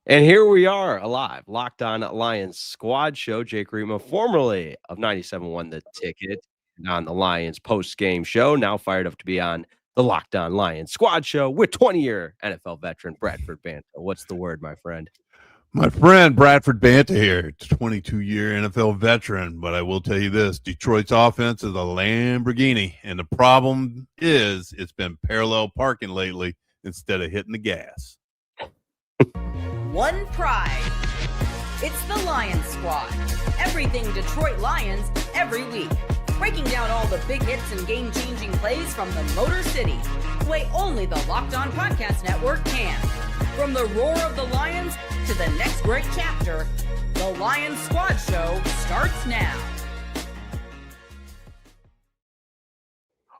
And here we are alive, Locked On Lions Squad Show. Jake Riepma, formerly of 97.1 The Ticket, on the Lions post-game show, now fired up to be on the Locked On Lions Squad Show with 20-year NFL veteran Bradford Banta. What's the word, my friend? My friend Bradford Banta here, 22-year NFL veteran, but I will tell you this, Detroit's offense is a Lamborghini, and the problem is it's been parallel parking lately instead of hitting the gas. One pride. It's the Lions Squad. Everything Detroit Lions every week. Breaking down all the big hits and game-changing plays from the Motor City, the way only the Locked On Podcast Network can. From the roar of the Lions to the next great chapter, the Lions Squad Show starts now.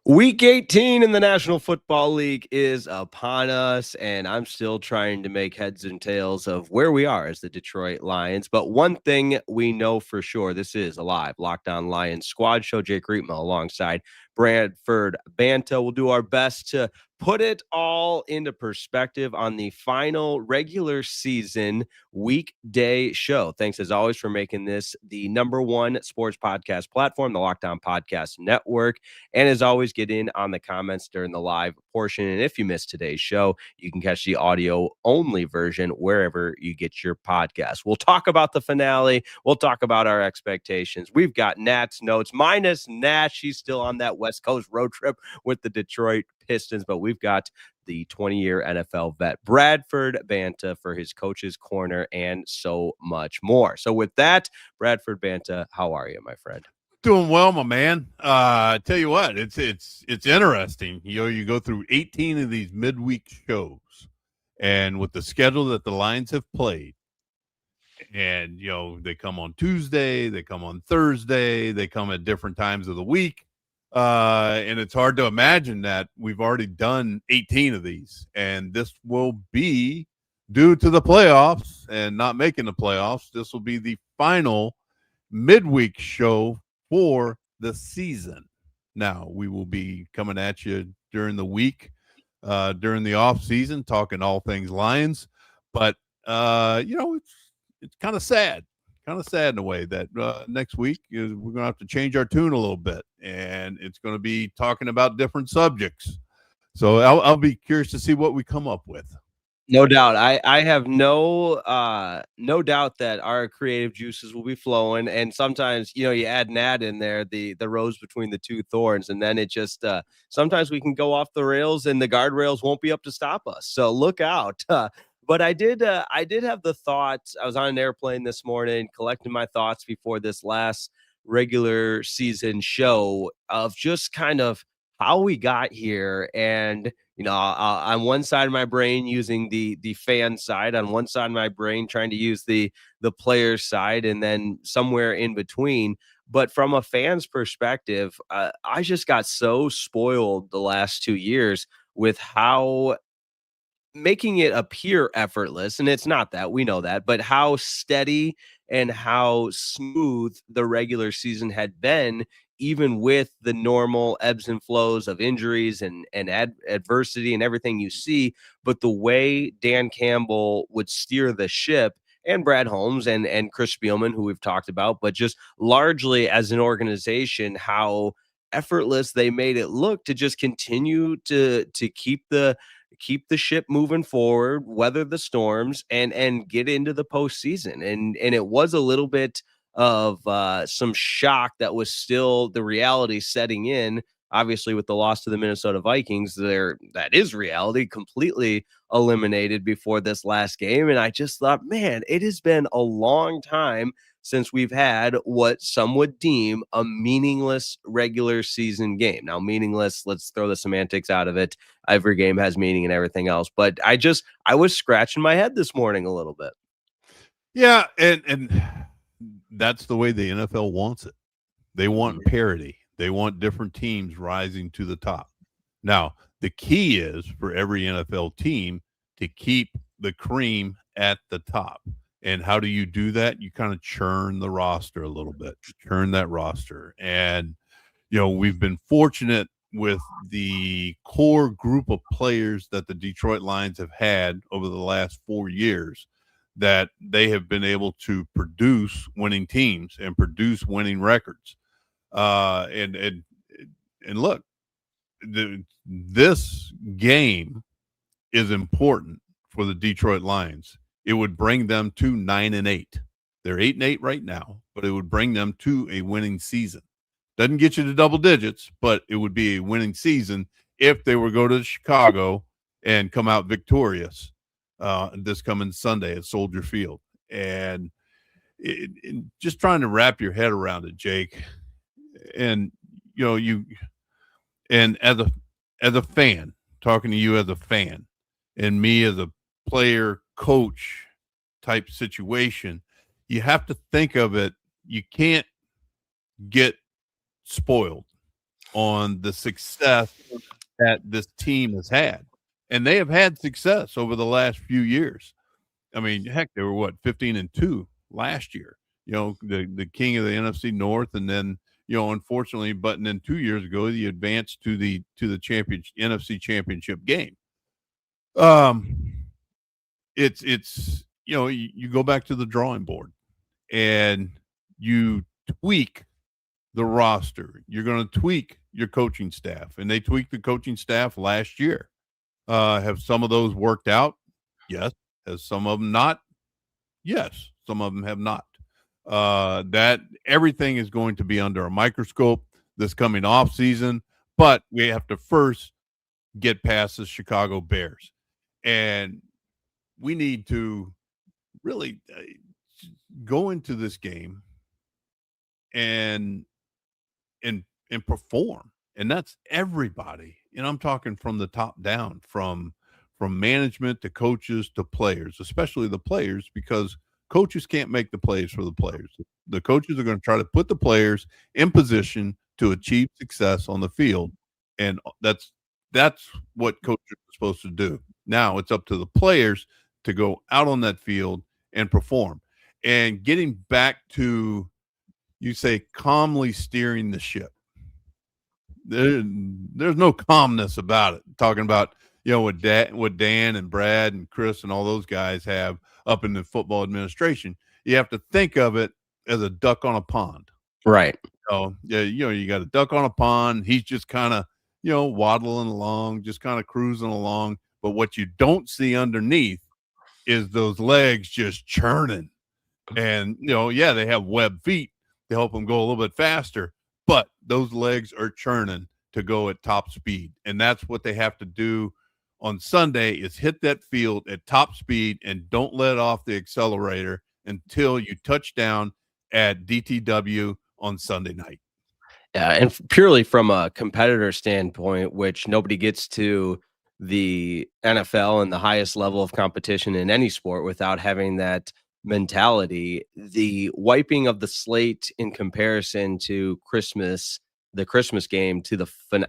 Week 18 in the National Football League is upon us, and I'm still trying to make heads and tails of where we are as the Detroit Lions. But one thing we know for sure, this is a live Locked On Lions Squad Show. Jake Riepma alongside Bradford Banta. We'll do our best to put it all into perspective on the final regular season weekday show. Thanks as always for making this the number one sports podcast platform, the Locked On Podcast Network. And as always, get in on the comments during the live portion. And if you missed today's show, you can catch the audio only version wherever you get your podcast. We'll talk about the finale. We'll talk about our expectations. We've got Nat's notes minus Nat. She's still on that West Coast road trip with the Detroit Pistons, but we've got the 20-year NFL vet Bradford Banta for his coach's corner and so much more. So with that, Bradford Banta, how are you, my friend? Doing well, my man. Tell you what, it's interesting. You go through 18 of these midweek shows, and with the schedule that the Lions have played, and they come on Tuesday, they come on Thursday, they come at different times of the week. And it's hard to imagine that we've already done 18 of these, and this will be due to the playoffs and not making the playoffs. This will be the final midweek show for the season. Now, we will be coming at you during the week, during the off season, talking all things Lions, but it's kind of sad. Kind of sad in a way that next week we're going to have to change our tune a little bit, and it's going to be talking about different subjects. So I'll be curious to see what we come up with. No doubt. I have no doubt that our creative juices will be flowing. And sometimes, you add Nat in there, the rose between the two thorns, and then it just sometimes we can go off the rails and the guardrails won't be up to stop us. So look out. But I did have the thought. I was on an airplane this morning collecting my thoughts before this last regular season show of just kind of how we got here. And, on one side of my brain using the fan side, on one side of my brain trying to use the player side, and then somewhere in between. But from a fan's perspective, I just got so spoiled the last 2 years with how making it appear effortless, and it's not that, we know that, but how steady and how smooth the regular season had been, even with the normal ebbs and flows of injuries and adversity and everything you see. But the way Dan Campbell would steer the ship, and Brad Holmes and Chris Spielman, who we've talked about, but just largely as an organization, how effortless they made it look to just continue to keep the ship moving forward, weather the storms, and get into the postseason. And it was a little bit of some shock that was still the reality setting in. Obviously, with the loss to the Minnesota Vikings, that is reality, completely eliminated before this last game. And I just thought, man, it has been a long time since we've had what some would deem a meaningless regular season game. Now, meaningless, let's throw the semantics out of it. Every game has meaning and everything else. But I was scratching my head this morning a little bit. Yeah, and that's the way the NFL wants it. They want parity. They want different teams rising to the top. Now, the key is for every NFL team to keep the cream at the top. And how do you do that? You kind of churn the roster a little bit, churn that roster. And, we've been fortunate with the core group of players that the Detroit Lions have had over the last 4 years that they have been able to produce winning teams and produce winning records. And look, this game is important for the Detroit Lions. It would bring them to 9-8. They're 8-8 right now, but it would bring them to a winning season. Doesn't get you to double digits, but it would be a winning season if they were go to Chicago and come out victorious this coming Sunday at Soldier Field. And just trying to wrap your head around it, Jake. And and as a fan, talking to you as a fan, and me as a player coach type situation, you have to think of it. You can't get spoiled on the success that this team has had. And they have had success over the last few years. I mean, heck, they were 15-2 last year, the king of the NFC North. And then, unfortunately, but then 2 years ago, he advanced to the NFC championship game. It's you go back to the drawing board and you tweak the roster. You're going to tweak your coaching staff, and they tweaked the coaching staff last year. Have some of those worked out? Yes. Has some of them not? Yes. Some of them have not. That everything is going to be under a microscope this coming off season, but we have to first get past the Chicago Bears, and we need to really go into this game and perform. And that's everybody. And I'm talking from the top down, from management to coaches to players, especially the players, because coaches can't make the plays for the players. The coaches are going to try to put the players in position to achieve success on the field. And that's what coaches are supposed to do. Now it's up to the players to go out on that field and perform. And getting back to, you say, calmly steering the ship. There's no calmness about it. Talking about, what Dan and Brad and Chris and all those guys have up in the football administration. You have to think of it as a duck on a pond. Right. So, you got a duck on a pond. He's just kind of, waddling along, just kind of cruising along. But what you don't see underneath is those legs just churning. And, they have web feet to help them go a little bit faster, but those legs are churning to go at top speed. And that's what they have to do on Sunday, is hit that field at top speed and don't let off the accelerator until you touch down at DTW on Sunday night. Yeah, and purely from a competitor standpoint, which nobody gets to the NFL and the highest level of competition in any sport without having that mentality, the wiping of the slate in comparison to the Christmas game to the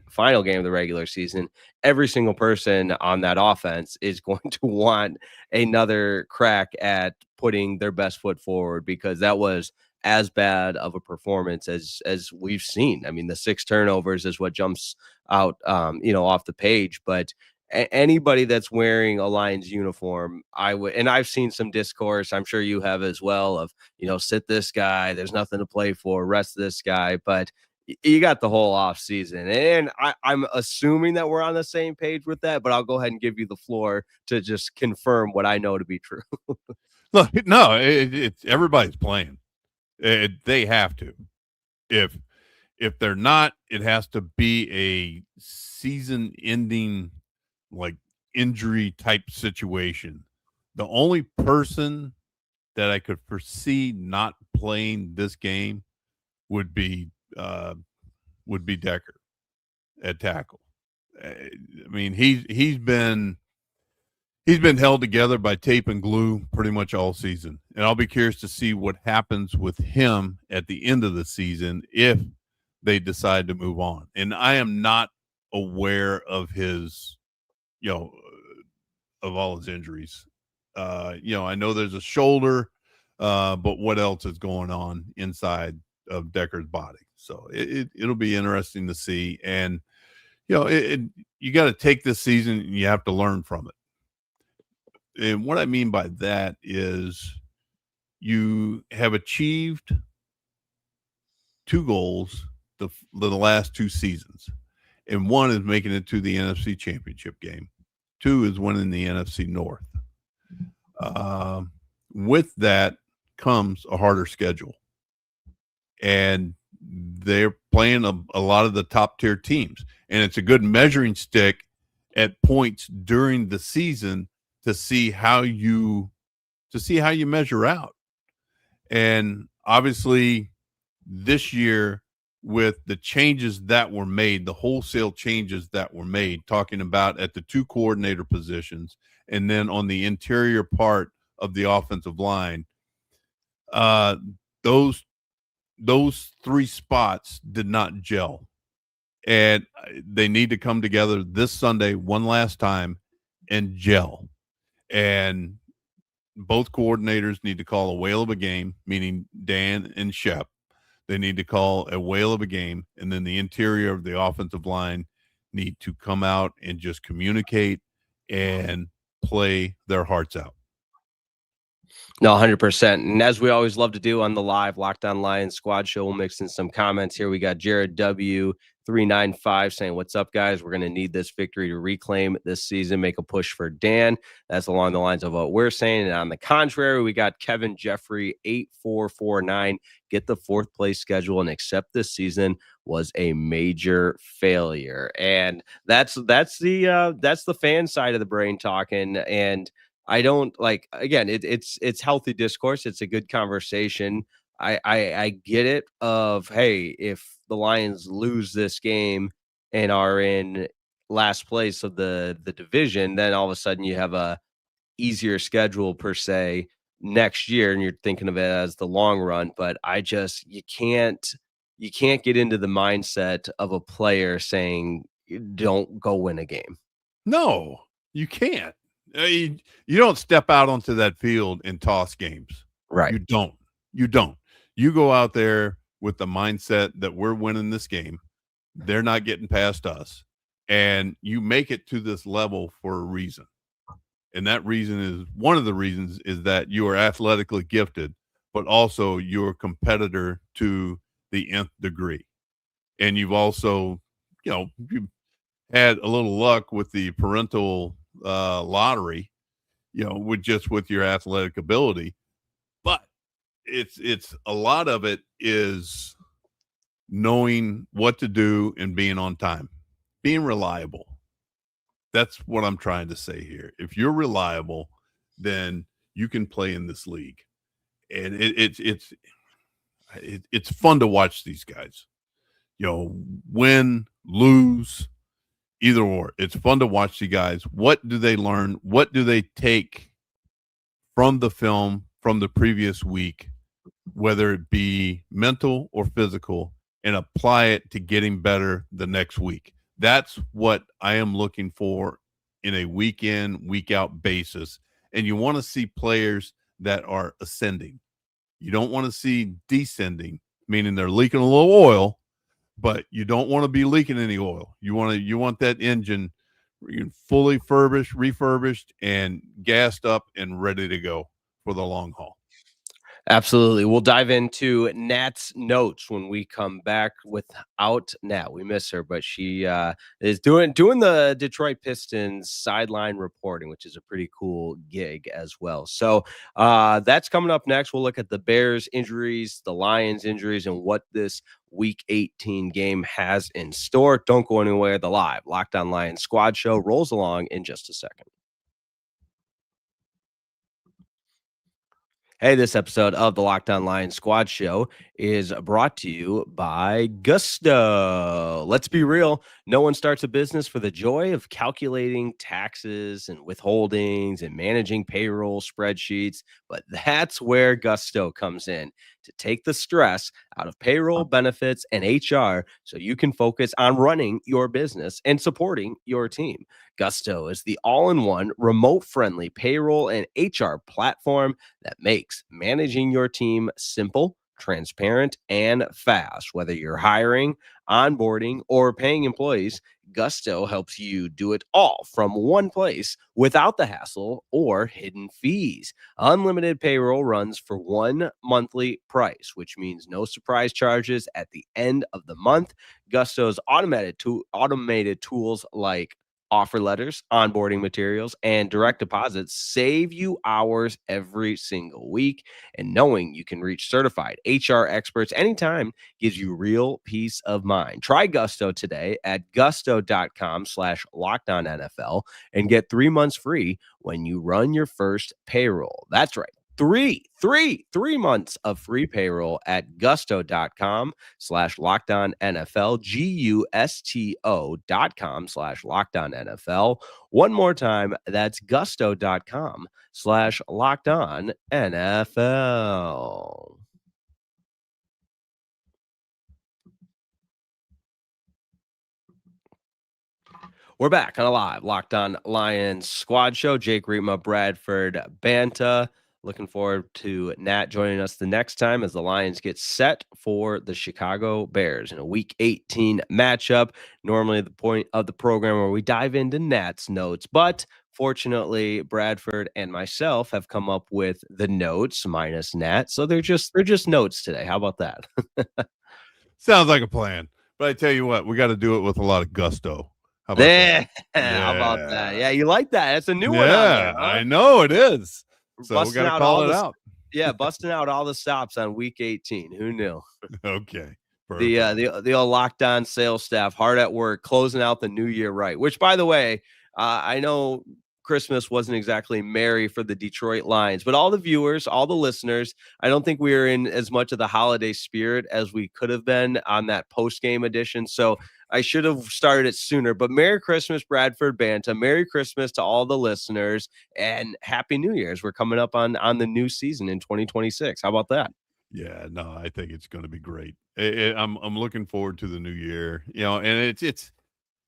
final game of the regular season, every single person on that offense is going to want another crack at putting their best foot forward, because that was as bad of a performance as we've seen. I mean, the 6 turnovers is what jumps out, off the page, but anybody that's wearing a Lions uniform, and I've seen some discourse, I'm sure you have as well, of, sit this guy, there's nothing to play for, rest this guy. But you got the whole off season, and I'm assuming that we're on the same page with that, but I'll go ahead and give you the floor to just confirm what I know to be true. Look, no, it's everybody's playing. They have to. If they're not, it has to be a season-ending, like, injury type situation. The only person that I could foresee not playing this game would be Decker at tackle. I mean, he's been held together by tape and glue pretty much all season, and I'll be curious to see what happens with him at the end of the season if they decide to move on. And I am not aware of his, of all his injuries. I know there's a shoulder, but what else is going on inside of Decker's body? So it'll be interesting to see. And, you got to take this season and you have to learn from it. And what I mean by that is you have achieved 2 goals the last 2 seasons. And one is making it to the NFC Championship game. 2 is winning the NFC North. With that comes a harder schedule. And they're playing a lot of the top tier teams. And it's a good measuring stick at points during the season to see how you measure out. And obviously this year, with the changes that were made, the wholesale changes that were made, talking about at the 2 coordinator positions and then on the interior part of the offensive line, those 3 spots did not gel. And they need to come together this Sunday one last time and gel. And both coordinators need to call a whale of a game, meaning Dan and Shep. They need to call a whale of a game, and then the interior of the offensive line need to come out and just communicate and play their hearts out. No, 100%. And as we always love to do on the live Locked On Lions squad show, we'll mix in some comments here. We got Jared W395 saying, "What's up, guys? We're going to need this victory to reclaim this season, make a push for Dan." That's along the lines of what we're saying. And on the contrary, we got Kevin Jeffrey 8449, "Get the 4th place schedule and accept this season was a major failure." And that's the fan side of the brain talking. And I don't like, again, it's healthy discourse. It's a good conversation. I get it of, hey, if the Lions lose this game and are in last place of the division, then all of a sudden you have a easier schedule per se next year, and you're thinking of it as the long run. But you can't get into the mindset of a player saying don't go win a game. No, you can't. You don't step out onto that field and toss games. Right. You don't. You go out there with the mindset that we're winning this game. They're not getting past us. And you make it to this level for a reason. And that reason is, one of the reasons is that you are athletically gifted, but also you're a competitor to the nth degree. And you've also, you've had a little luck with the parental lottery, with your athletic ability. But it's a lot of it is knowing what to do and being on time, being reliable. That's what I'm trying to say here. If you're reliable, then you can play in this league. And it's fun to watch these guys, win, lose, either or. It's fun to watch the guys. What do they learn? What do they take from the film from the previous week, whether it be mental or physical, and apply it to getting better the next week? That's what I am looking for in a week in, week out basis. And you want to see players that are ascending. You don't want to see descending, meaning they're leaking a little oil, but you don't want to be leaking any oil. You want that engine fully refurbished, and gassed up and ready to go for the long haul. Absolutely. We'll dive into Nat's notes when we come back. Without Nat, we miss her, but she is doing the Detroit Pistons sideline reporting, which is a pretty cool gig as well. So that's coming up next. We'll look at the Bears injuries, the Lions injuries, and what this Week 18 game has in store. Don't go anywhere. The live Locked On Lions squad show rolls along in just a second. Hey, this episode of the Locked On Lions squad show is brought to you by Gusto. Let's be real. No one starts a business for the joy of calculating taxes and withholdings and managing payroll spreadsheets, but that's where Gusto comes in to take the stress out of payroll, benefits, and HR so you can focus on running your business and supporting your team. Gusto is the all-in-one, remote-friendly payroll and HR platform that makes managing your team simple, transparent, and fast. Whether you're hiring, onboarding, or paying employees, Gusto helps you do it all from one place without the hassle or hidden fees. Unlimited payroll runs for one monthly price, which means no surprise charges at the end of the month. Gusto's automated tools like offer letters, onboarding materials, and direct deposits save you hours every single week. And knowing you can reach certified HR experts anytime gives you real peace of mind. Try Gusto today at gusto.com/LockedOnNFL and get 3 months free when you run your first payroll. That's right. Three months of free payroll at gusto.com/LockedOnNFL, gusto.com/LockedOnNFL. One more time, that's gusto.com/LockedOnNFL. We're back on a live Locked On Lions squad show. Jake Riepma, Bradford Banta. Looking forward to Nat joining us the next time as the Lions get set for the Chicago Bears in a Week 18 matchup. Normally the point of the program where we dive into Nat's notes, but fortunately Bradford and myself have come up with the notes minus Nat, so they're just notes today. How about that? Sounds like a plan. But I tell you what, we got to do it with a lot of gusto. How about that? Yeah. How about that? Yeah, you like that? That's a new one on there, Yeah, huh? I know it is. So we Busting got to out call all it the out. Yeah, busting out all the stops on Week 18. Who knew? Okay. The old Locked On sales staff hard at work closing out the new year right. Which, by the way, I know Christmas wasn't exactly merry for the Detroit Lions, but all the viewers, all the listeners, I don't think we were in as much of the holiday spirit as we could have been on that post game edition. So I should have started it sooner. But Merry Christmas, Bradford Banta. Merry Christmas to all the listeners, and Happy New Year's. We're coming up on the new season in 2026. How about that? Yeah, no, I think it's going to be great. I'm looking forward to the new year. And it's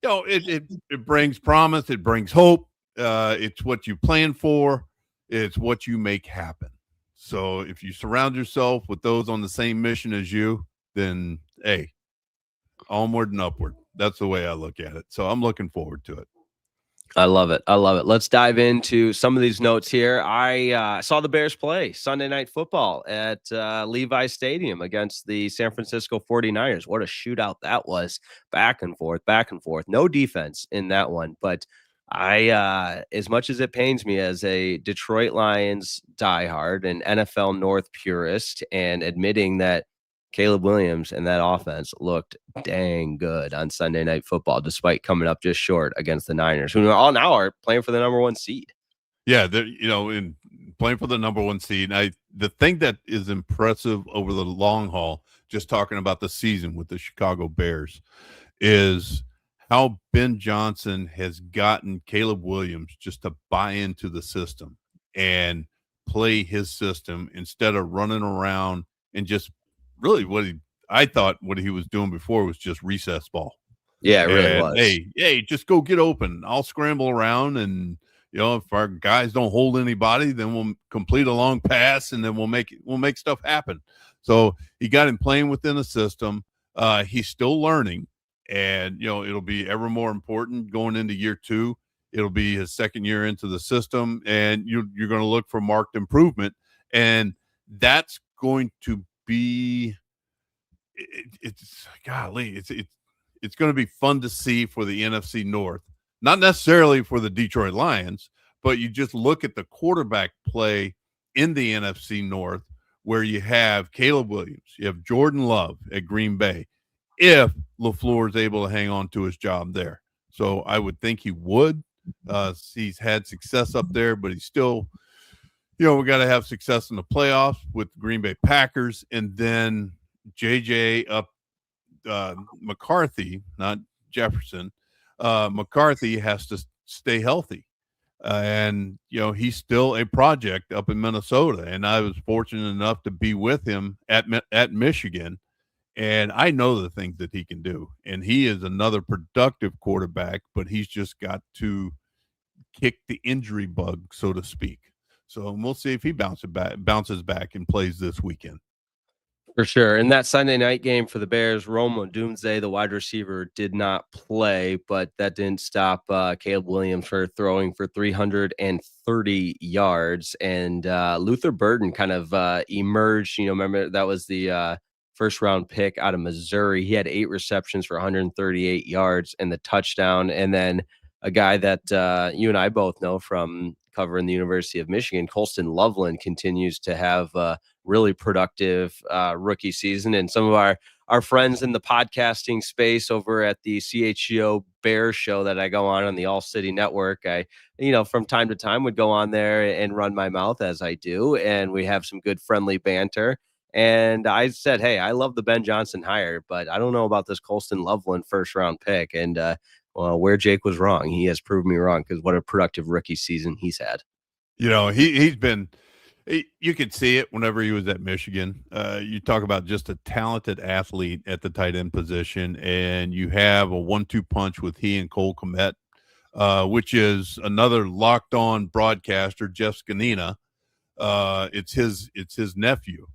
it brings promise, it brings hope. It's what you plan for, it's what you make happen. So if you surround yourself with those on the same mission as you, then hey, onward and upward. That's the way I look at it. So I'm looking forward to it. I love it. I love it. Let's dive into some of these notes here. I saw the Bears play Sunday Night Football at Levi Stadium against the San Francisco 49ers. What a shootout that was. Back and forth, back and forth. No defense in that one. But as much as it pains me as a Detroit Lions diehard and NFL North purist, and admitting that Caleb Williams and that offense looked dang good on Sunday Night Football, despite coming up just short against the Niners, who all now are playing for the number one seed. Yeah, in playing for the number one seed. The thing that is impressive over the long haul, just talking about the season with the Chicago Bears, is how Ben Johnson has gotten Caleb Williams just to buy into the system and play his system instead of running around and just really I thought what he was doing before was just recess ball. Yeah, it really was. Hey, just go get open. I'll scramble around, and if our guys don't hold anybody, then we'll complete a long pass, and then we'll make stuff happen. So he got him playing within the system. He's still learning, and it'll be ever more important going into year 2. It'll be his second year into the system, and you're going to look for marked improvement, and that's going to be it's going to be fun to see for the NFC North, not necessarily for the Detroit Lions, but you just look at the quarterback play in the NFC North, where you have Caleb Williams, you have Jordan Love at Green Bay, if LaFleur is able to hang on to his job there. So I would think he would. He's had success up there, but he's still, we got to have success in the playoffs with the Green Bay Packers, and then JJ up McCarthy, not Jefferson. McCarthy has to stay healthy. And he's still a project up in Minnesota, and I was fortunate enough to be with him at Michigan, and I know the things that he can do. And he is another productive quarterback, but he's just got to kick the injury bug, so to speak. So we'll see if he bounces back and plays this weekend. For sure. In that Sunday night game for the Bears, Rome Doomsday, the wide receiver, did not play, but that didn't stop Caleb Williams for throwing for 330 yards. And Luther Burden kind of emerged. Remember that was the first round pick out of Missouri. He had 8 receptions for 138 yards and the touchdown. And then a guy that you and I both know from covering the University of Michigan, Colston Loveland, continues to have really productive rookie season. And some of our friends in the podcasting space over at the CHGO Bears show that I go on the All City Network, I from time to time would go on there and run my mouth as I do, and we have some good friendly banter. And I said, hey, I love the Ben Johnson hire, but I don't know about this Colston Loveland first round pick. And well, where Jake was wrong, he has proved me wrong, because what a productive rookie season he's had. He's been. You could see it whenever he was at Michigan. You talk about just a talented athlete at the tight end position, and you have a 1-2 punch with he and Cole Kmet, which is another locked on broadcaster, Jeff Scanina. It's his nephew,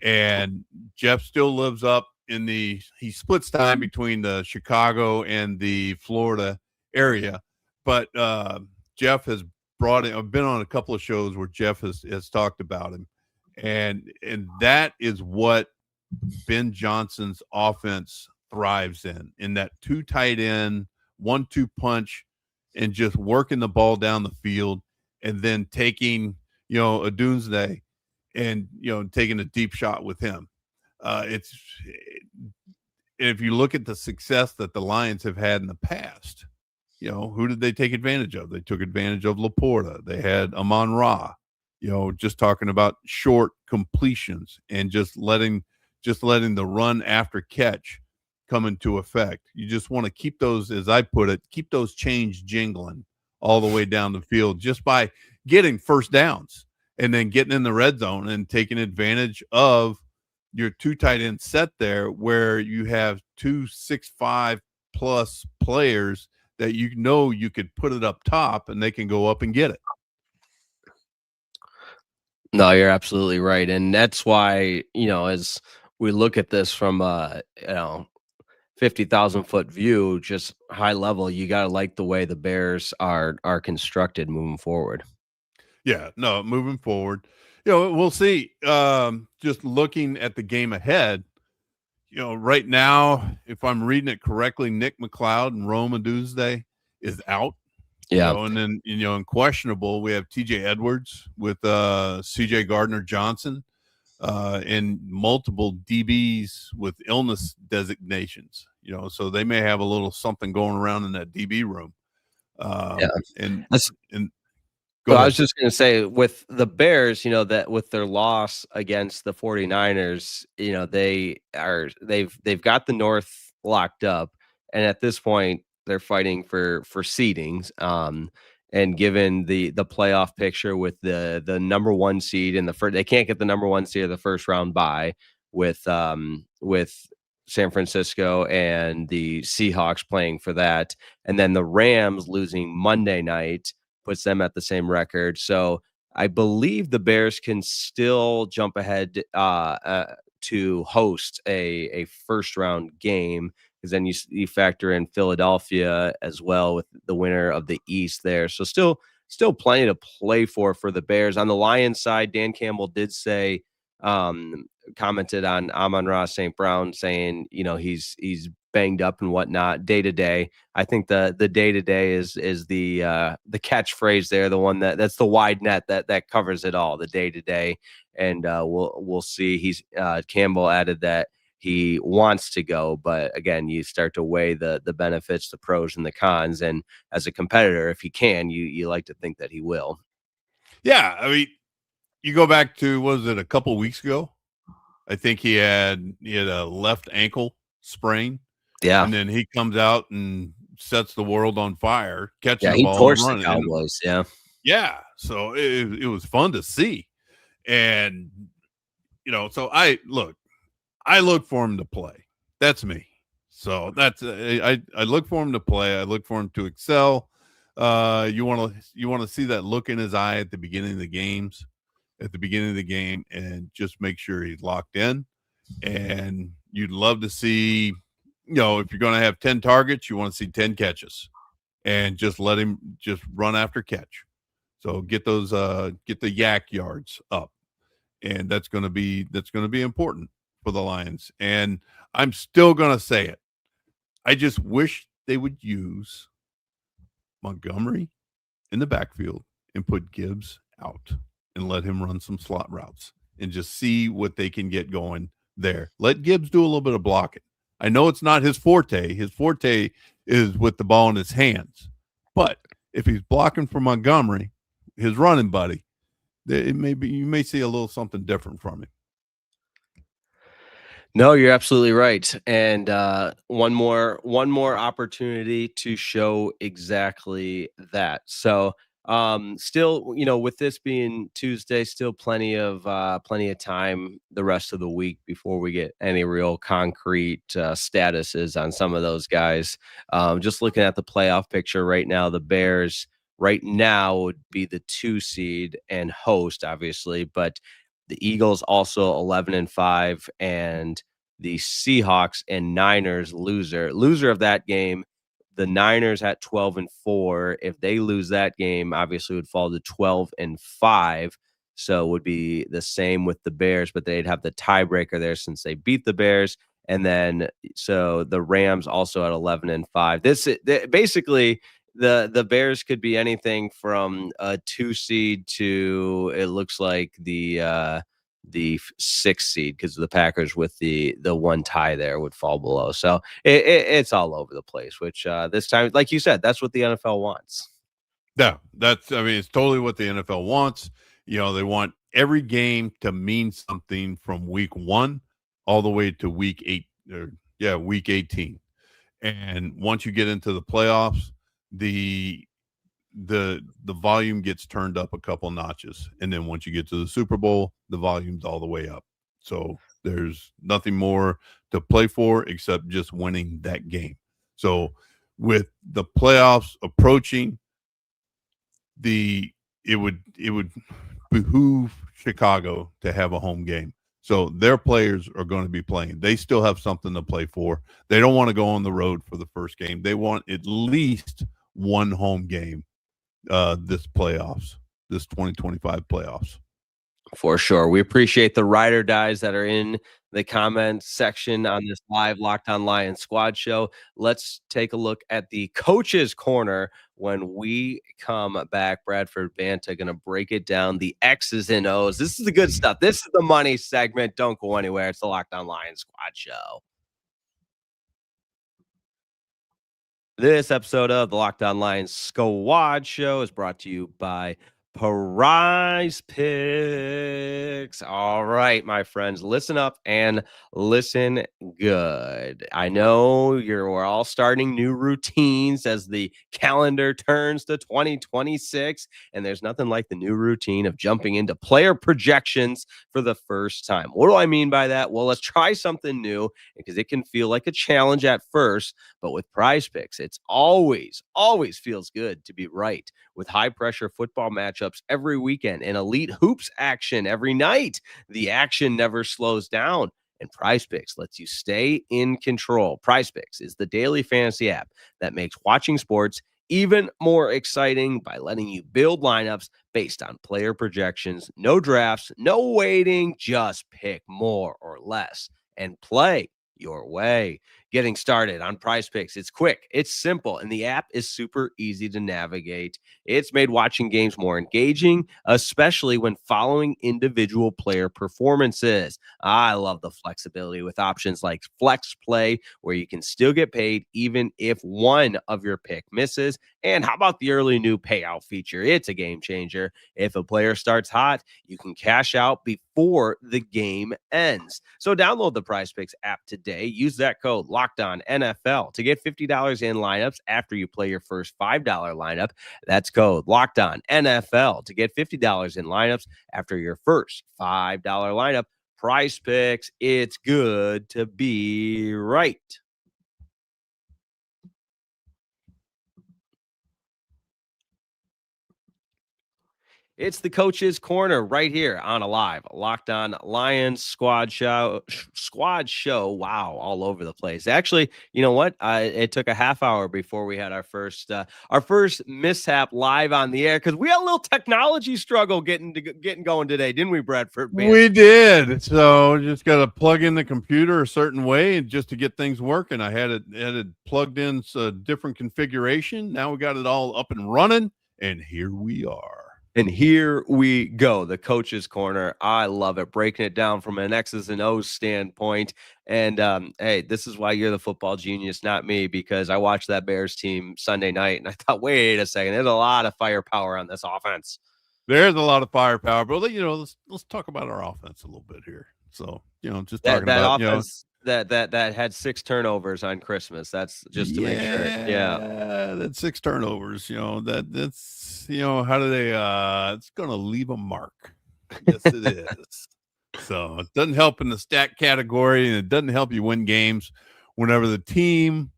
and Jeff still lives up he splits time between the Chicago and the Florida area, but Jeff has brought in. I've been on a couple of shows where Jeff has talked about him, and that is what Ben Johnson's offense thrives in that 2 tight end, 1-2 punch, and just working the ball down the field, and then taking a Doomsday and taking a deep shot with him. If you look at the success that the Lions have had in the past, who did they take advantage of? They took advantage of Laporta. They had Amon-Ra, just talking about short completions and just letting the run after catch come into effect. You just want to keep those, as I put it, keep those chains jingling all the way down the field just by getting first downs and then getting in the red zone and taking advantage of your 2 tight end set there, where you have 2 6'5" plus players that you could put it up top and they can go up and get it. No, you're absolutely right. And that's why, as we look at this from 50,000 foot view, just high level, you got to like the way the Bears are constructed moving forward. Yeah, no, moving forward, we'll see. Just looking at the game ahead, right now, if I'm reading it correctly, Nick McLeod and Rome Doomsday is out. Yeah. And then, in questionable, we have TJ Edwards with CJ Gardner-Johnson and multiple DBs with illness designations, so they may have a little something going around in that DB room. So I was just going to say, with the Bears, that with their loss against the 49ers, they've got the North locked up, and at this point they're fighting for seedings. And given the playoff picture with the number 1 seed in the first, they can't get the number 1 seed of the first round bye with San Francisco and the Seahawks playing for that, and then the Rams losing Monday night puts them at the same record. So I believe the Bears can still jump ahead to host a first round game, because then you factor in Philadelphia as well with the winner of the East there. So still plenty to play for the Bears. On the Lions side, Dan Campbell did say, commented on Amon-Ra St. Brown, saying, he's banged up and whatnot day to day. I think the day to day is the catchphrase there, the one that's the wide net that covers it all, the day to day. And we'll see. Campbell added that he wants to go, but again, you start to weigh the benefits, the pros and the cons. And as a competitor, if he can, you like to think that he will. Yeah, I mean, you go back to, what was it, a couple of weeks ago? I think he had a left ankle sprain. Yeah. And then he comes out and sets the world on fire, catching the ball and running. The Cowboys, yeah. Yeah. So it was fun to see. And, so I look for him to play. That's me. So that's, I look for him to play. I look for him to excel. You want to see that look in his eye at the beginning of the game, and just make sure he's locked in. And you'd love to see, if you're going to have 10 targets, you want to see 10 catches and just let him just run after catch. So get the yak yards up. And that's going to be important for the Lions. And I'm still going to say it. I just wish they would use Montgomery in the backfield and put Gibbs out and let him run some slot routes and just see what they can get going there. Let Gibbs do a little bit of blocking. I know it's not his forte. His forte is with the ball in his hands. But if he's blocking for Montgomery, his running buddy, you may see a little something different from him. No, you're absolutely right. And one more opportunity to show exactly that. So still, with this being Tuesday, still plenty of time the rest of the week before we get any real concrete statuses on some of those guys. Just looking at the playoff picture right now, the Bears right now would be the 2 seed and host, obviously, but the Eagles also 11-5, and the Seahawks and Niners loser of that game. The Niners at 12-4. If they lose that game, obviously would fall to 12-5. So it would be the same with the Bears, but they'd have the tiebreaker there since they beat the Bears. And then so the Rams also at 11-5. Basically the Bears could be anything from a 2 seed to, it looks like, the 6th seed, because the Packers with the one tie there would fall below. So it's all over the place, which this time, like you said, that's what the NFL wants. Yeah, it's totally what the NFL wants. They want every game to mean something from week 1 all the way to week 18. And once you get into the playoffs, the volume gets turned up a couple notches. And then once you get to the Super Bowl, the volume's all the way up. So there's nothing more to play for except just winning that game. So with the playoffs approaching, it would behoove Chicago to have a home game. So their players are going to be playing. They still have something to play for. They don't want to go on the road for the first game. They want at least one home game this 2025 playoffs. For sure. We appreciate the ride or dies that are in the comment section on this live Locked On Lions squad show. Let's take a look at the coach's corner when we come back. Bradford Banta going to break it down, the X's and O's. This is the good stuff. This is the money segment. Don't go anywhere. It's the Locked On Lions squad show. This episode of the Locked On Lions Squad Show is brought to you by Prize Picks. All right, my friends, listen up and listen good. I know we're all starting new routines as the calendar turns to 2026, and there's nothing like the new routine of jumping into player projections for the first time. What do I mean by that? Well, let's try something new, because it can feel like a challenge at first, but with Prize Picks, it's always feels good to be right. With high-pressure football matchups every weekend and elite hoops action every night, the action never slows down, and Prize Picks lets you stay in control. Prize Picks is the daily fantasy app that makes watching sports even more exciting by letting you build lineups based on player projections. No drafts, no waiting, just pick more or less and play your way. Getting started on Prize Picks, it's quick, it's simple, and the app is super easy to navigate. It's made watching games more engaging, especially when following individual player performances. I love the flexibility with options like Flex Play, where you can still get paid even if one of your pick misses. And how about the early new payout feature? It's a game changer. If a player starts hot, you can cash out before the game ends. So download the Prize Picks app today. Use that code Locked On NFL to get $50 in lineups after you play your first $5 lineup. That's code Locked On NFL to get $50 in lineups after your first $5 lineup. Prize Picks, it's good to be right. It's the Coach's Corner right here on Alive, Locked On Lions Squad Show. Wow, all over the place. Actually, you know what? It took a half hour before we had our first mishap live on the air because we had a little technology struggle getting going today, didn't we, Bradford Banta? We did. So just got to plug in the computer a certain way and just to get things working. I had it plugged in a different configuration. Now we got it all up and running, and here we are. And here we go, the Coach's Corner. I love it, breaking it down from an X's and O's standpoint. And hey, this is why you're the football genius, not me, because I watched that Bears team Sunday night, and I thought, wait a second, there's a lot of firepower on this offense. There's a lot of firepower, but let's talk about our offense a little bit here. So just talking about offense that had 6 turnovers on Christmas. That's just to make sure. Yeah, that's 6 turnovers. That's how do they? It's going to leave a mark. Yes, it is. So it doesn't help in the stat category, and it doesn't help you win games whenever the team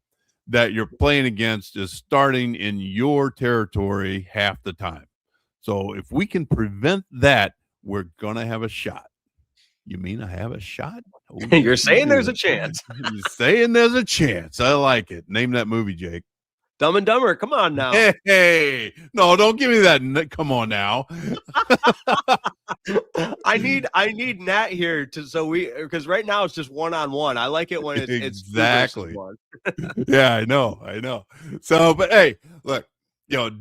that you're playing against is starting in your territory half the time. So if we can prevent that, we're going to have a shot. You mean I have a shot? Oh, you're saying there's a chance. You're saying there's a chance. I like it. Name that movie, Jake. Dumb and Dumber. Come on now. Hey, no, don't give me that. Come on now. I need Nat here because right now it's just one-on-one. I like it when it's exactly. Yeah, I know. So, but hey, look.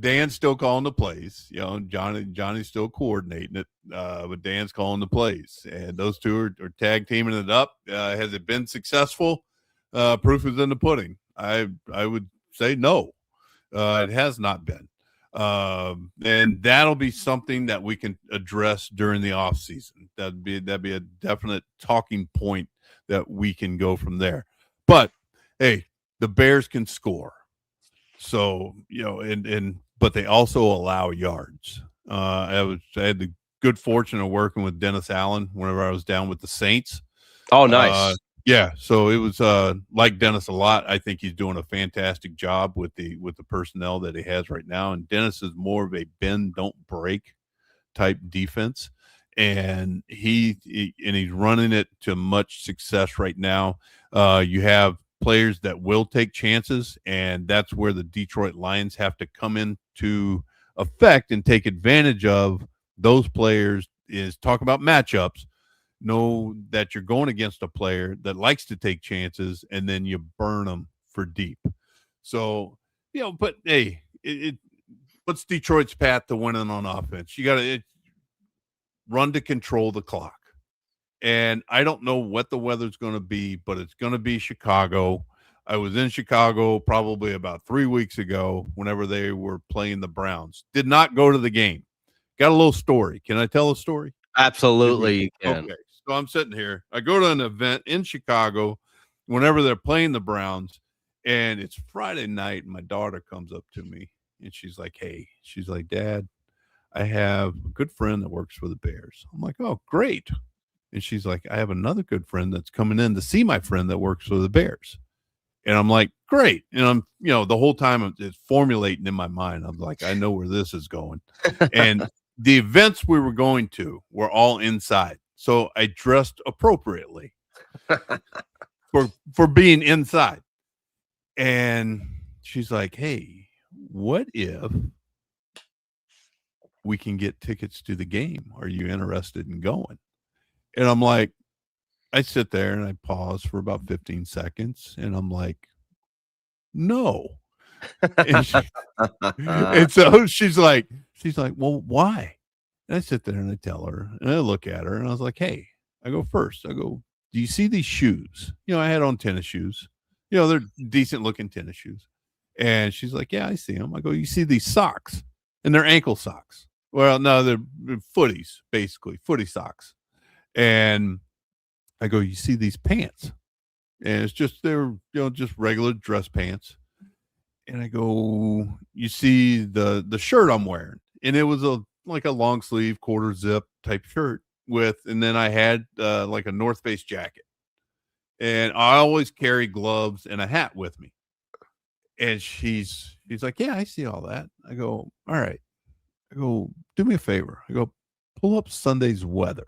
Dan's still calling the plays. Johnny's still coordinating it, but Dan's calling the plays. And those two are tag teaming it up. Has it been successful? Proof is in the pudding. I would say no. It has not been. And that'll be something that we can address during the offseason. That'd be a definite talking point that we can go from there. But, hey, the Bears can score. So, but they also allow yards. I had the good fortune of working with Dennis Allen whenever I was down with the Saints. Oh, nice. Yeah. So it was like Dennis a lot. I think he's doing a fantastic job with the personnel that he has right now. And Dennis is more of a bend, don't break type defense. And he's running it to much success right now. You have players that will take chances, and that's where the Detroit Lions have to come into effect and take advantage of those players. Is talk about matchups. Know that you're going against a player that likes to take chances, and then you burn them for deep. So, but hey, what's Detroit's path to winning on offense? You got to run to control the clock. And I don't know what the weather's going to be, but it's going to be Chicago. I was in Chicago probably about 3 weeks ago whenever they were playing the Browns. Did not go to the game. Got a little story. Can I tell a story? Absolutely, you can. Okay. So I'm sitting here. I go to an event in Chicago whenever they're playing the Browns, and it's Friday night, and my daughter comes up to me, and she's like, Dad, I have a good friend that works for the Bears. I'm like, oh, great. And she's like, I have another good friend that's coming in to see my friend that works for the Bears. And I'm like, great. And I'm, the whole time it's formulating in my mind. I'm like, I know where this is going. And the events we were going to were all inside. So I dressed appropriately for being inside. And she's like, hey, what if we can get tickets to the game? Are you interested in going? And I'm like, I sit there and I pause for about 15 seconds and I'm like, no. And so she's like, well, why? And I sit there and I tell her and I look at her and I was like, hey, I go first. I go, do you see these shoes? I had on tennis shoes. They're decent looking tennis shoes. And she's like, yeah, I see them. I go, you see these socks? And they're ankle socks. Well, no, they're footies, basically, footy socks. And I go, you see these pants? And it's just, they're, just regular dress pants. And I go, you see the shirt I'm wearing? And it was like a long sleeve quarter zip type shirt and then I had like a North Face jacket. And I always carry gloves and a hat with me. And she's like, yeah, I see all that. I go, all right. I go, do me a favor. I go, pull up Sunday's weather.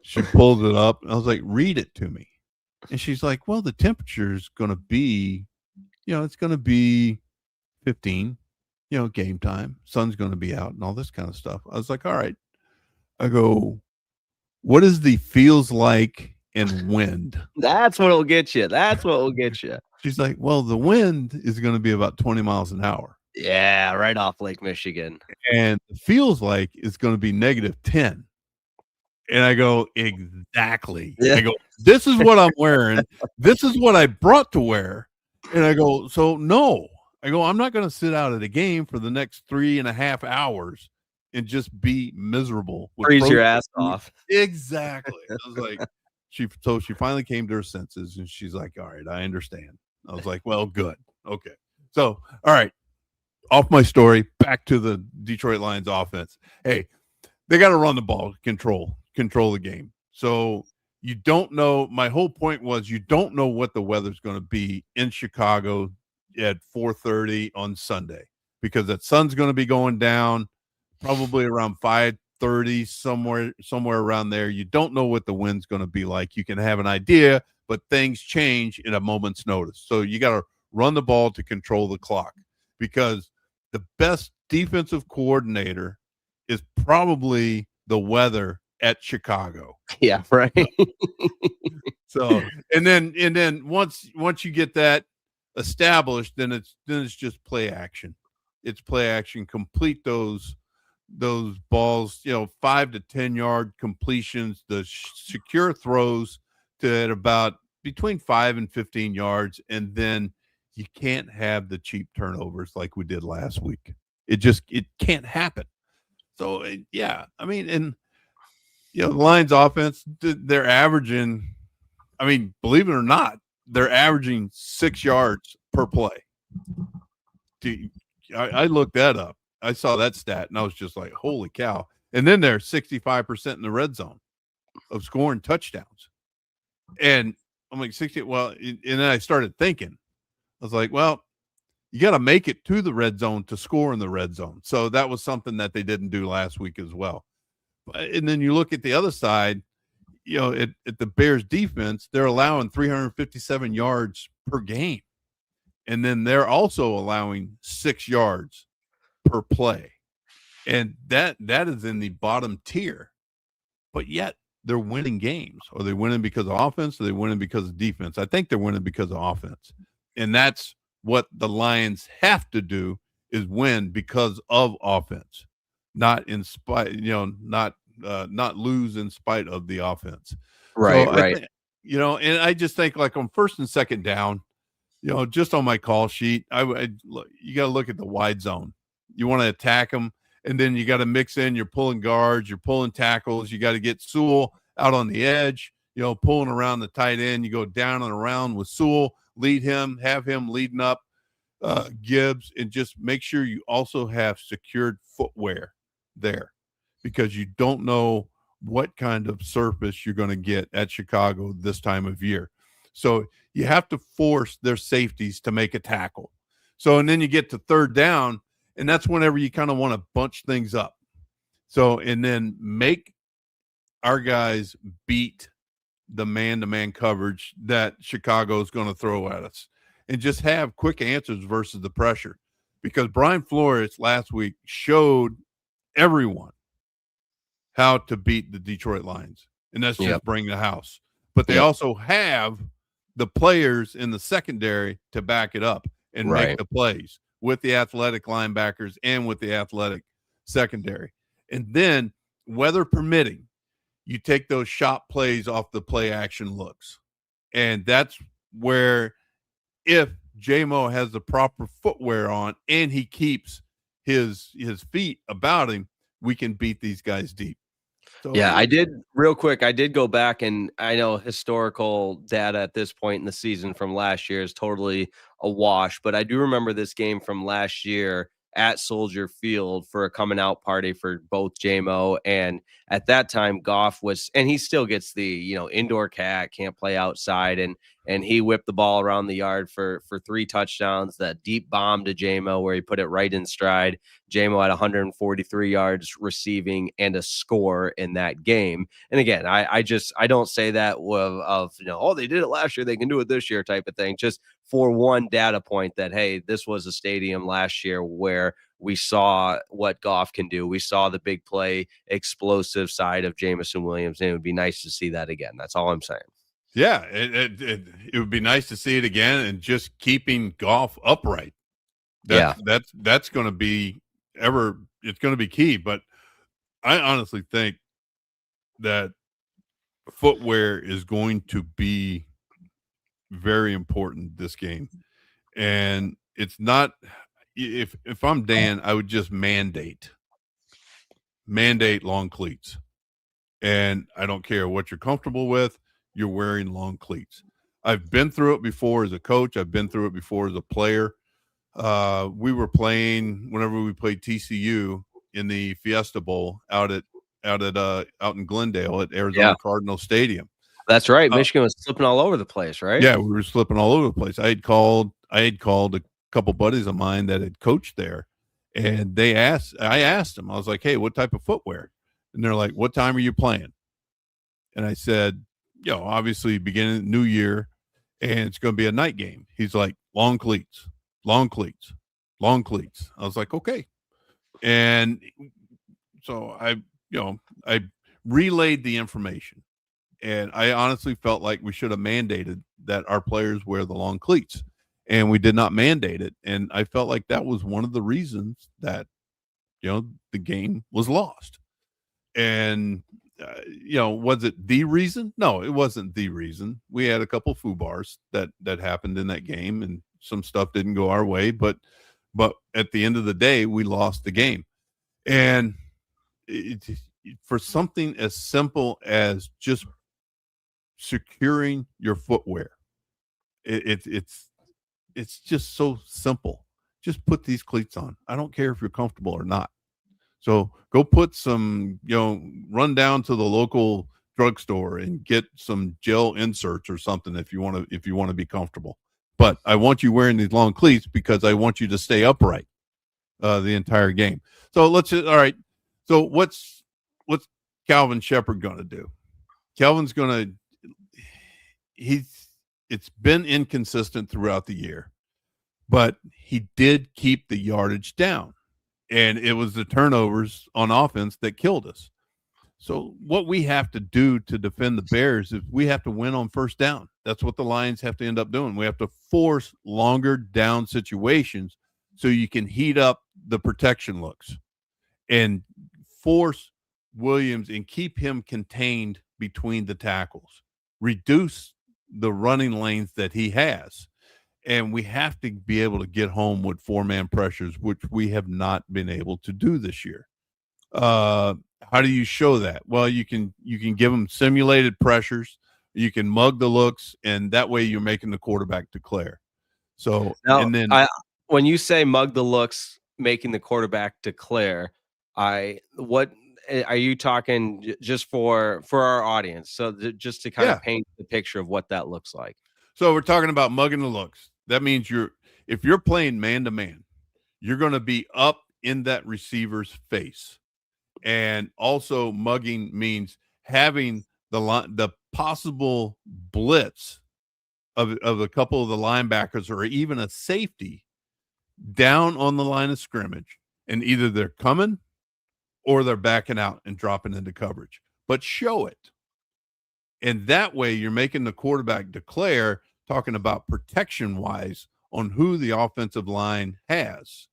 She pulled it up. And I was like, read it to me. And she's like, well, the temperature is going to be, it's going to be 15, game time. Sun's going to be out and all this kind of stuff. I was like, all right. I go, what is the feels like and wind? That's what will get you. That's what will get you. She's like, well, the wind is going to be about 20 miles an hour. Yeah, right off Lake Michigan. And it feels like it's going to be -10. And I go, exactly. Yeah. I go, this is what I'm wearing. This is what I brought to wear. And I go, so no. I go, I'm not going to sit out at a game for the next 3.5 hours and just be miserable. Freeze your ass off. Exactly. I was like, she finally came to her senses and she's like, all right, I understand. I was like, well, good. Okay. So, all right. Off my story, back to the Detroit Lions offense. Hey, they got to run the ball, control the game. So you don't know. My whole point was you don't know what the weather's going to be in Chicago at 4:30 on Sunday because that sun's going to be going down probably around 5:30, somewhere around there. You don't know what the wind's going to be like. You can have an idea, but things change in a moment's notice. So you got to run the ball to control the clock because the best defensive coordinator is probably the weather at Chicago. Yeah, right. So, and then once you get that established, then it's just play action. It's play action. Complete those balls, 5 to 10 yard completions, the secure throws to at about between 5 and 15 yards, and then you can't have the cheap turnovers like we did last week. It can't happen. So, yeah, I mean, and, the Lions offense, they're averaging, I mean, believe it or not, they're averaging 6 yards per play. I looked that up. I saw that stat, and I was just like, holy cow. And then they're 65% in the red zone of scoring touchdowns. And I'm like, 60, well, and then I started thinking, I was like, well, you got to make it to the red zone to score in the red zone. So that was something that they didn't do last week as well. And then you look at the other side, at the Bears defense, they're allowing 357 yards per game. And then they're also allowing 6 yards per play. And that is in the bottom tier. But yet they're winning games. Are they winning because of offense? Or are they winning because of defense? I think they're winning because of offense. And that's what the Lions have to do is win because of offense, not in spite, not lose in spite of the offense. Right, so right. And I just think like on first and second down, just on my call sheet, you got to look at the wide zone. You want to attack them, and then you got to mix in. You're pulling guards, you're pulling tackles. You got to get Sewell out on the edge, pulling around the tight end. You go down and around with Sewell, lead him, have him leading up Gibbs, and just make sure you also have secured footwear there because you don't know what kind of surface you're going to get at Chicago this time of year. So you have to force their safeties to make a tackle. So, and then you get to third down, and that's whenever you kind of want to bunch things up. So, and then make our guys beat the man-to-man coverage that Chicago is going to throw at us and just have quick answers versus the pressure. Because Brian Flores last week showed everyone how to beat the Detroit Lions, and that's just bring the house. But they also have the players in the secondary to back it up and make the plays with the athletic linebackers and with the athletic secondary. And then, weather permitting, you take those shot plays off the play action looks. And that's where if J-Mo has the proper footwear on and he keeps his feet about him, we can beat these guys deep. So, I did real quick. I did go back, and I know historical data at this point in the season from last year is totally a wash, but I do remember this game from last year at Soldier Field for a coming out party for both J-Mo, and at that time Goff was, and he still gets the, indoor can't play outside. And and he whipped the ball around the yard for 3 touchdowns. That deep bomb to J-Mo where he put it right in stride. J-Mo had 143 yards receiving and a score in that game. And again, I don't say that of oh, they did it last year, they can do it this year type of thing. Just for one data point that, hey, this was a stadium last year where we saw what Goff can do. We saw the big play, explosive side of Jameson Williams, and it would be nice to see that again. That's all I'm saying. Yeah, it would be nice to see it again, and just keeping Goff upright. That's going to be it's going to be key. But I honestly think that footwear is going to be very important this game. And it's not, if I'm Dan, I would just mandate long cleats. And I don't care what you're comfortable with, you're wearing long cleats. I've been through it before as a coach. I've been through it before as a player. We were playing whenever we played TCU in the Fiesta Bowl out in Glendale at Arizona Cardinal Stadium. That's right. Michigan was slipping all over the place, right? Yeah, we were slipping all over the place. I had called a couple buddies of mine that had coached there, and I asked them, I was like, hey, what type of footwear? And they're like, what time are you playing? And I said, obviously beginning New Year, and it's going to be a night game. He's like, long cleats, long cleats, long cleats. I was like, okay. And so I relayed the information. And I honestly felt like we should have mandated that our players wear the long cleats, and we did not mandate it. And I felt like that was one of the reasons that, the game was lost. And, was it the reason? No, it wasn't the reason. We had a couple foo bars that happened in that game, and some stuff didn't go our way, but at the end of the day, we lost the game. And for something as simple as just securing your footwear, it's just so simple. Just put these cleats on. I don't care if you're comfortable or not. So go put some, run down to the local drugstore and get some gel inserts or something if you want to be comfortable. But I want you wearing these long cleats because I want you to stay upright the entire game. So all right. So what's Calvin Shepard going to do? Calvin's going to, it's been inconsistent throughout the year, but he did keep the yardage down, and it was the turnovers on offense that killed us. So what we have to do to defend the Bears is we have to win on first down. That's what the Lions have to end up doing. We have to force longer down situations so you can heat up the protection looks and force Williams and keep him contained between the tackles, reduce the running lanes that he has. And we have to be able to get home with 4-man pressures, which we have not been able to do this year. How do you show that? Well, you can give them simulated pressures. You can mug the looks, and that way you're making the quarterback declare. So, now, and then when you say mug the looks, making the quarterback declare, what are you talking just for our audience? So just to kind of paint the picture of what that looks like. So we're talking about mugging the looks. That means if you're playing man to man, you're going to be up in that receiver's face. And also mugging means having the possible blitz of a couple of the linebackers or even a safety down on the line of scrimmage, and either they're coming or they're backing out and dropping into coverage, but show it. And that way you're making the quarterback declare, talking about protection wise on who the offensive line has.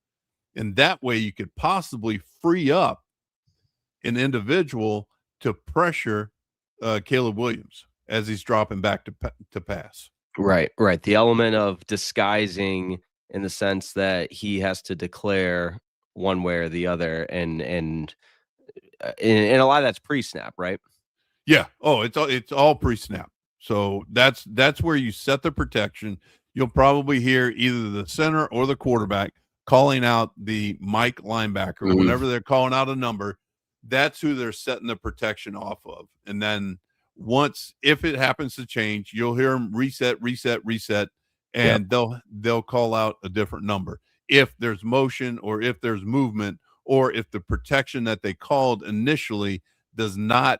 And that way you could possibly free up an individual to pressure Caleb Williams as he's dropping back to pass. Right. The element of disguising in the sense that he has to declare one way or the other, and a lot of that's pre-snap, right? Yeah. Oh, it's all pre-snap. So that's where you set the protection. You'll probably hear either the center or the quarterback calling out the Mike linebacker. Whenever they're calling out a number, that's who they're setting the protection off of. And then if it happens to change, you'll hear them reset, and they'll call out a different number. If there's motion or if there's movement or if the protection that they called initially does not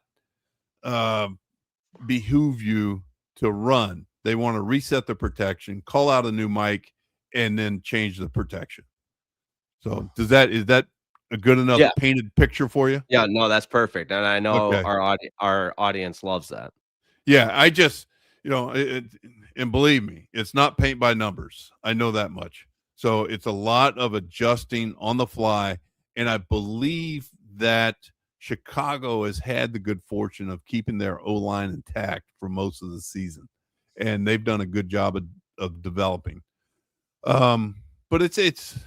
behoove you to run, they want to reset the protection, call out a new mic, and then change the protection. So is that a good enough painted picture for you? Yeah, no, that's perfect. And I know Okay. our audience loves that. Yeah, I just, and believe me, it's not paint by numbers. I know that much. So it's a lot of adjusting on the fly. And I believe that Chicago has had the good fortune of keeping their O-line intact for most of the season. And they've done a good job of developing. But it's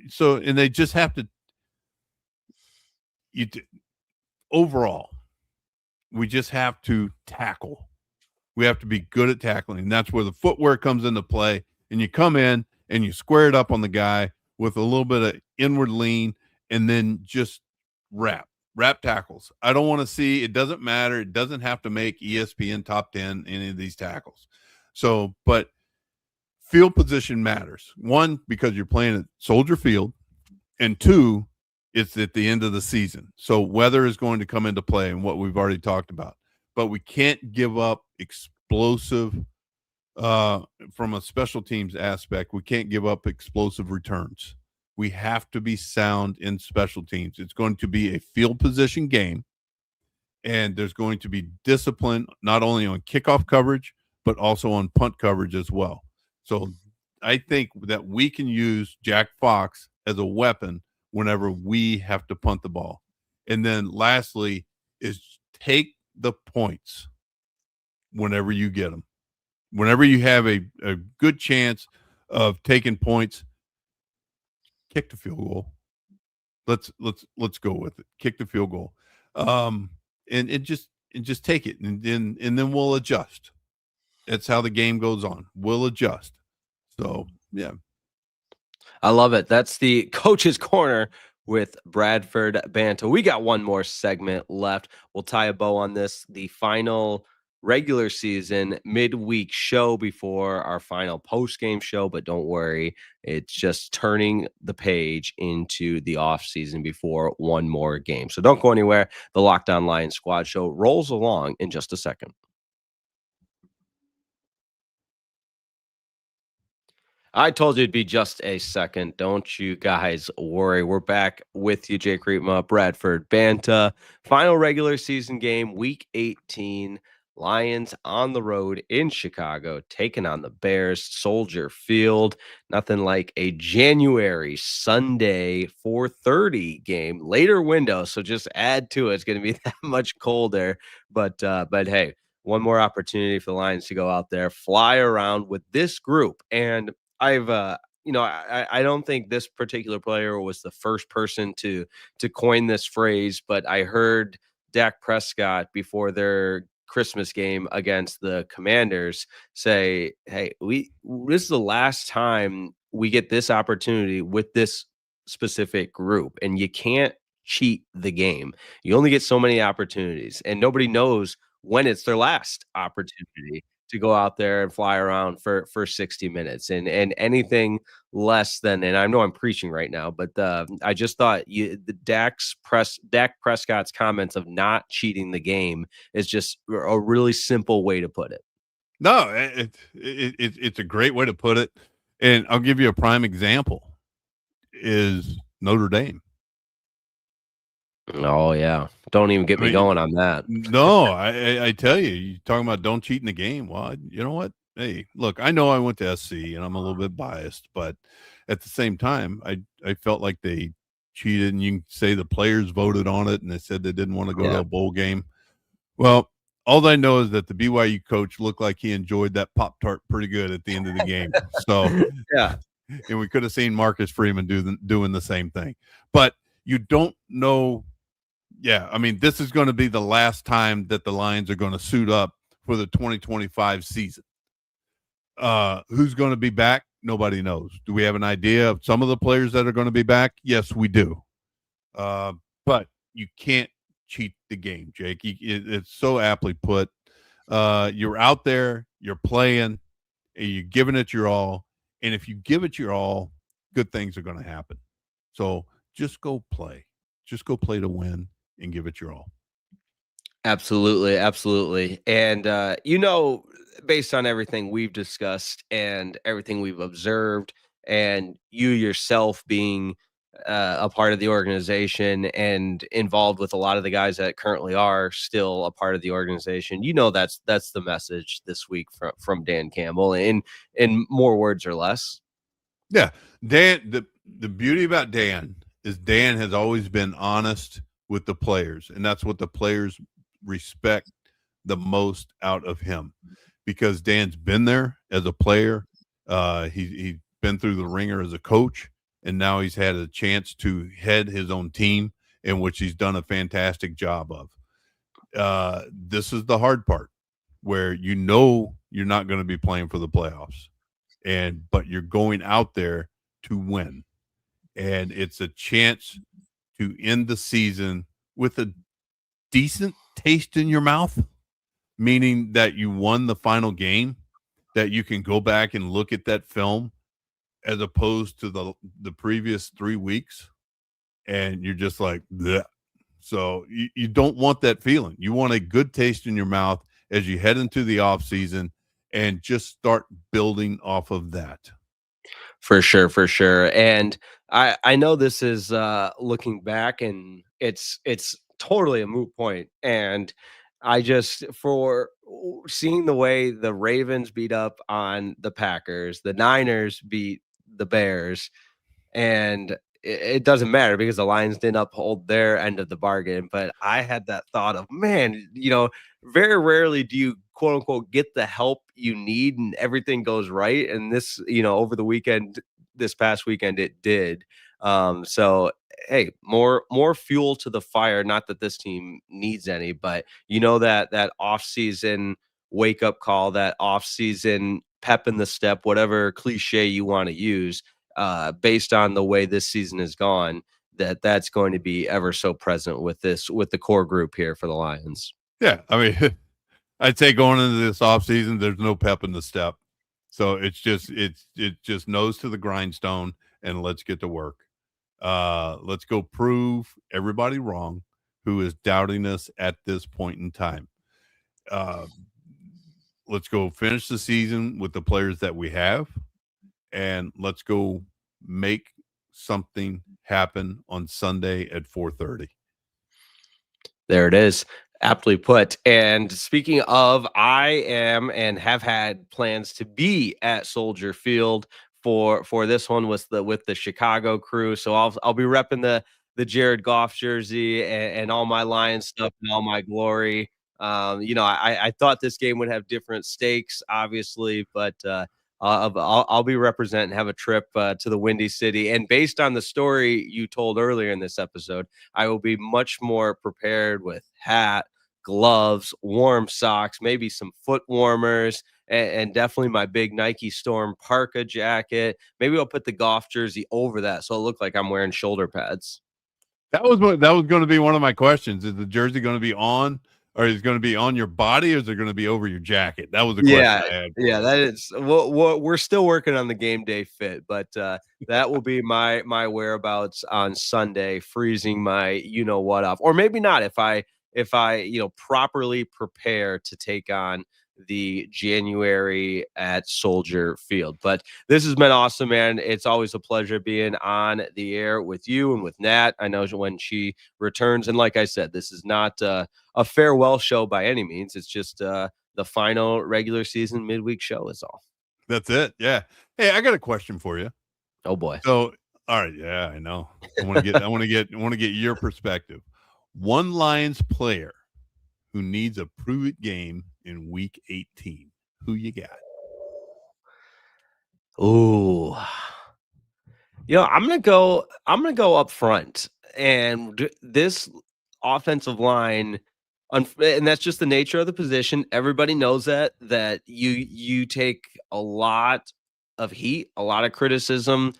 so, and they just have to, overall, we just have to tackle. We have to be good at tackling. And that's where the footwear comes into play. And you come in and you square it up on the guy with a little bit of inward lean and then just wrap tackles. I don't want to see, it doesn't matter. It doesn't have to make ESPN top 10, any of these tackles. So, but field position matters. One, because you're playing at Soldier Field, and two, it's at the end of the season. So weather is going to come into play and what we've already talked about. But we can't give up explosive from a special teams aspect. We can't give up explosive returns. We have to be sound in special teams. It's going to be a field position game, and there's going to be discipline not only on kickoff coverage, but also on punt coverage as well. So I think that we can use Jack Fox as a weapon whenever we have to punt the ball. And then lastly is take the points whenever you get them. Whenever you have a good chance of taking points, kick the field goal. Let's go with it. Kick the field goal. And just take it and then we'll adjust. That's how the game goes on. We'll adjust. So, yeah. I love it. That's the Coach's Corner with Bradford Banta. We got one more segment left. We'll tie a bow on this. The final regular season midweek show before our final post-game show, but don't worry, it's just turning the page into the off season before one more game. So don't go anywhere. The Locked On Lions Squad show rolls along in just a second. I told you it'd be just a second. Don't you guys worry. We're back with you, Jake Riepma, Bradford Banta. Final regular season game, week 18. Lions on the road in Chicago, taking on the Bears, Soldier Field. Nothing like a January Sunday 4:30 game, later window. So just add to it. It's going to be that much colder. But hey, one more opportunity for the Lions to go out there, fly around with this group. And I've I don't think this particular player was the first person to coin this phrase, but I heard Dak Prescott before their Christmas game against the Commanders say, "Hey, this is the last time we get this opportunity with this specific group, and you can't cheat the game. You only get so many opportunities, and nobody knows when it's their last opportunity to go out there and fly around for 60 minutes and anything less than, and I know I'm preaching right now, but I just thought Dak Prescott's comments of not cheating the game is just a really simple way to put it. No, it's a great way to put it. And I'll give you a prime example is Notre Dame. Oh, yeah. Don't even get me going on that. No, I tell you, you're talking about don't cheat in the game. Well, you know what? Hey, look, I know I went to SC and I'm a little bit biased, but at the same time, I felt like they cheated, and you can say the players voted on it and they said they didn't want to go to a bowl game. Well, all I know is that the BYU coach looked like he enjoyed that Pop-Tart pretty good at the end of the game. So, yeah. And we could have seen Marcus Freeman doing the same thing. But you don't know. Yeah, I mean, this is going to be the last time that the Lions are going to suit up for the 2025 season. Who's going to be back? Nobody knows. Do we have an idea of some of the players that are going to be back? Yes, we do. But you can't cheat the game, Jake. It's so aptly put. You're out there, you're playing, and you're giving it your all. And if you give it your all, good things are going to happen. So just go play. Just go play to win and give it your all. Absolutely, absolutely. And based on everything we've discussed and everything we've observed, and you yourself being a part of the organization and involved with a lot of the guys that currently are still a part of the organization, that's the message this week from Dan Campbell, in more words or less. Yeah, Dan. The beauty about Dan is Dan has always been honest with the players, and that's what the players respect the most out of him, because Dan's been there as a player. He's been through the ringer as a coach, and now he's had a chance to head his own team, in which he's done a fantastic job of. This is the hard part, where you're not going to be playing for the playoffs, but you're going out there to win, and it's a chance to end the season with a decent taste in your mouth, meaning that you won the final game, that you can go back and look at that film as opposed to the previous 3 weeks, and you're just like, bleh. So you don't want that feeling. You want a good taste in your mouth as you head into the off season, and just start building off of that. For sure, for sure. And I know this is looking back, and it's totally a moot point. And I just, for seeing the way the Ravens beat up on the Packers, the Niners beat the Bears, and it doesn't matter because the Lions didn't uphold their end of the bargain. But I had that thought of, man, very rarely do you quote unquote get the help you need and everything goes right. And this, over the weekend, this past weekend, it did. So hey, more fuel to the fire. Not that this team needs any, but that off season wake up call, that off season pep in the step, whatever cliche you want to use, based on the way this season has gone, that's going to be ever so present with the core group here for the Lions. Yeah, I mean, I'd say going into this offseason, there's no pep in the step. So it's just nose to the grindstone, and let's get to work. Let's go prove everybody wrong who is doubting us at this point in time. Let's go finish the season with the players that we have, and let's go make something happen on Sunday at 4:30. There it is. Aptly put. And speaking of, I am and have had plans to be at Soldier Field for this one with the Chicago crew. So I'll be repping the Jared Goff jersey and all my Lions stuff and all my glory. I thought this game would have different stakes, obviously, but I'll be representing, have a trip to the Windy City. And based on the story you told earlier in this episode, I will be much more prepared with hat, gloves, warm socks, maybe some foot warmers, and definitely my big Nike Storm parka jacket. Maybe I'll put the Goff jersey over that so it look like I'm wearing shoulder pads. That was going to be one of my questions. Is the jersey going to be on, or is it going to be on your body, or is it going to be over your jacket? That was the question I had. Yeah, that is. We're still working on the game day fit, but that will be my whereabouts on Sunday, freezing my what off, or maybe not if I properly prepare to take on the January at Soldier Field. But this has been awesome, man. It's always a pleasure being on the air with you and with Nat. I know when she returns, and like I said, this is not a farewell show by any means. It's just the final regular season midweek show is all. That's it. Yeah. Hey, I got a question for you. Oh boy. So, all right. Yeah, I know. I want to get your perspective. One Lions player who needs a prove it game in week 18. Who you got? Ooh. I'm gonna go up front, and this offensive line, and that's just the nature of the position. Everybody knows that you take a lot of heat, a lot of criticism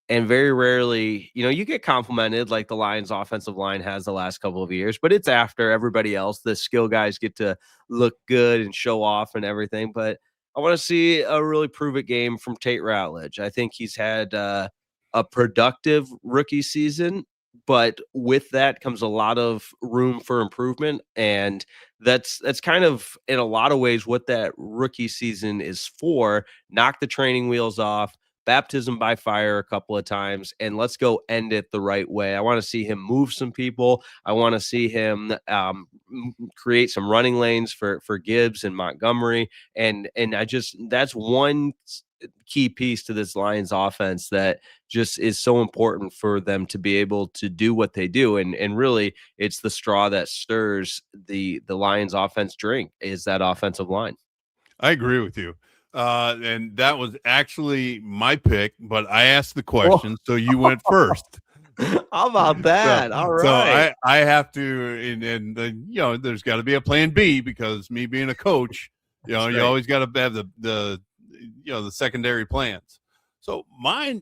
And very rarely, you get complimented like the Lions offensive line has the last couple of years, but it's after everybody else. The skill guys get to look good and show off and everything. But I want to see a really prove it game from Tate Ratledge. I think he's had a productive rookie season, but with that comes a lot of room for improvement. And that's kind of in a lot of ways what that rookie season is for. Knock the training wheels off, baptism by fire a couple of times, and let's go end it the right way. I want to see him move some people. I want to see him create some running lanes for Gibbs and Montgomery, and that's one key piece to this Lions offense that just is so important for them to be able to do what they do. And really, it's the straw that stirs the Lions offense drink is that offensive line. I agree with you. And that was actually my pick, but I asked the question, so you went first. How about that? All right. So I have to, and there's got to be a plan B, because me being a coach, you always got to have the secondary plans. So mine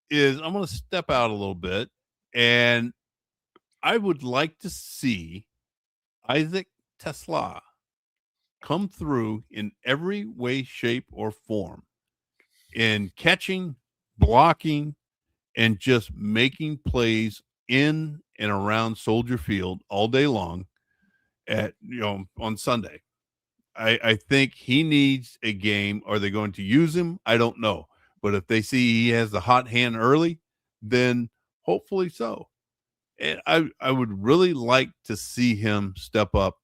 is, I'm going to step out a little bit, and I would like to see Isaac Tesla come through in every way, shape, or form in catching, blocking, and just making plays in and around Soldier Field all day long on Sunday. I think he needs a game. Are they going to use him? I don't know. But if they see he has the hot hand early, then hopefully so. And I would really like to see him step up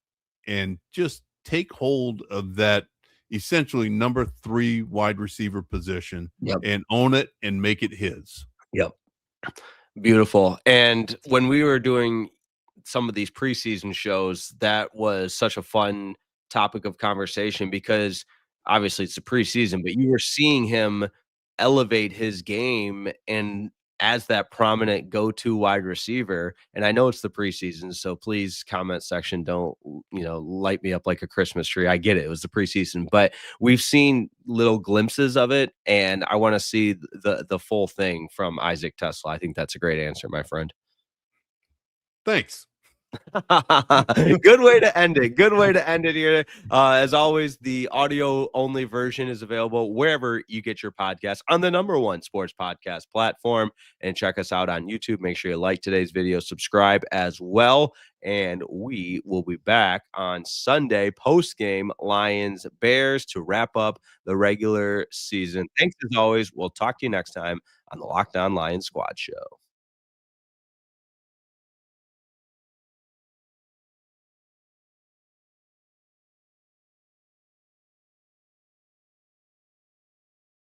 and just take hold of that essentially number 3 wide receiver position. Yep. And own it and make it his. Yep. Beautiful. And when we were doing some of these preseason shows, that was such a fun topic of conversation, because obviously it's the preseason, but you were seeing him elevate his game and as that prominent go-to wide receiver. And I know it's the preseason, so please, comment section, don't light me up like a Christmas tree. I get it. It was the preseason, but we've seen little glimpses of it, and I want to see the full thing from Isaac Tesla. I think that's a great answer, my friend. Thanks. Good way to end it. Good way to end it here. As always, the audio only version is available wherever you get your podcast on the #1 sports podcast platform. And check us out on YouTube. Make sure you like today's video, subscribe as well. And we will be back on Sunday, post-game Lions Bears, to wrap up the regular season. Thanks as always. We'll talk to you next time on the Locked On Lions Squad Show.